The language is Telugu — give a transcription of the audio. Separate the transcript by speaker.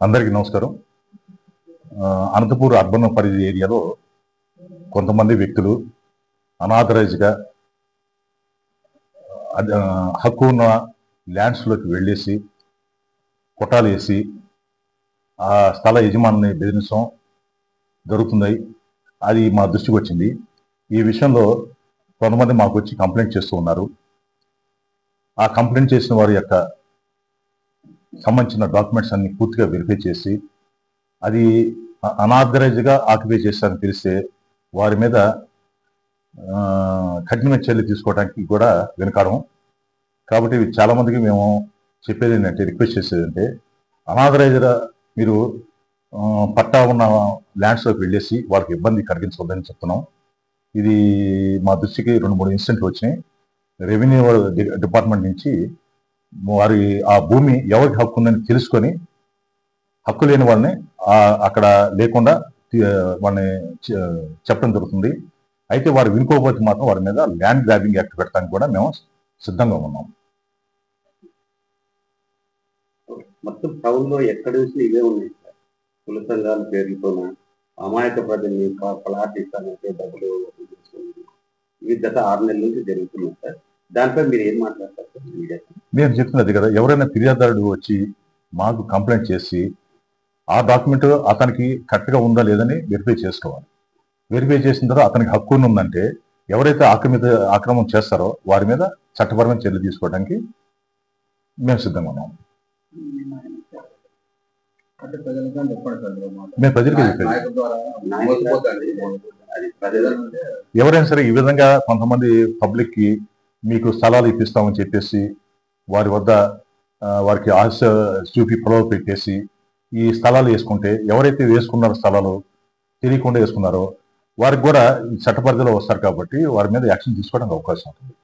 Speaker 1: అందరికీ నమస్కారం. అనంతపూర్ అర్బన్ పరిధి ఏరియాలో కొంతమంది వ్యక్తులు అనాథరైజ్గా హక్కు ఉన్న ల్యాండ్స్లోకి వెళ్ళేసి కొట్టాలు వేసి ఆ స్థల యజమానిని బెదిరించడం జరుగుతుంది. అది మా దృష్టికి వచ్చింది. ఈ విషయంలో కొంతమంది మాకు వచ్చి కంప్లైంట్ చేస్తూ ఉన్నారు. ఆ కంప్లైంట్ చేసిన వారి యొక్క సంబంధించిన డాక్యుమెంట్స్ అన్ని పూర్తిగా వెరిఫై చేసి అది అనాథరైజ్గా ఆక్యుపై చేస్తారని తెలిస్తే వారి మీద కఠినమైన చర్యలు తీసుకోవడానికి కూడా వెనుకాడం. కాబట్టి చాలా మందికి మేము చెప్పేది ఏంటంటే, రిక్వెస్ట్ చేసేది అంటే, అనాథరైజ్గా మీరు పట్టా ఉన్న ల్యాండ్స్లోకి వెళ్ళేసి వాళ్ళకి ఇబ్బంది కలిగించవద్దని చెప్తున్నాం. ఇది మా దృష్టికి 2-3 ఇన్సిడెంట్లు వచ్చినాయి. రెవెన్యూ డిపార్ట్మెంట్ నుంచి వారి ఆ భూమి ఎవరికి హక్కు ఉందని తెలుసుకొని హక్కు లేని వాళ్ళని అక్కడ లేకుండా వాళ్ళని చెప్పడం జరుగుతుంది. అయితే వారు వినుకోకపోతే మాత్రం వారి మీద ల్యాండ్ గ్రాబింగ్ యాక్ట్ పెట్టడానికి కూడా మేము సిద్ధంగా ఉన్నాం.
Speaker 2: మొత్తం టౌన్ లో ఎక్కడ చూసినా ఇవే ఉన్నాయి సార్. కుల సంఘాల పేరుతోన అమాయక ప్రజల్ని ప్లాట్ ఇస్తానంటే డబ్బులు ఇవి గత 6 నెలల నుంచి జరుగుతున్నాయి సార్. దానిపై మీరు ఏం మాట్లాడతారు సార్?
Speaker 1: నేను చెప్తున్నది కదా, ఎవరైనా ఫిర్యాదుదారుడు వచ్చి మాకు కంప్లైంట్ చేసి ఆ డాక్యుమెంట్ అతనికి కరెక్ట్గా ఉందా లేదని వెరిఫై చేసుకోవాలి. వెరిఫై చేసిన తర్వాత అతనికి హక్కు ఉందంటే ఎవరైతే ఆక్రమణ చేస్తారో వారి మీద చట్టపరమైన చర్యలు తీసుకోవడానికి మేము సిద్ధంగా ఉన్నాం. మేము ప్రజలకి ఎవరైనా సరే ఈ విధంగా కొంతమంది పబ్లిక్కి మీకు స్థలాలు ఇప్పిస్తామని చెప్పేసి వారి వద్ద వారికి ఆశ చూపి పొలవ పెట్టేసి ఈ స్థలాలు వేసుకుంటే, ఎవరైతే వేసుకున్నారో స్థలాలు తెలియకుండా వేసుకున్నారో వారికి కూడా చట్ట పరిధిలో వస్తారు. కాబట్టి వారి మీద యాక్షన్ తీసుకోవడానికి అవకాశం ఉంటుంది.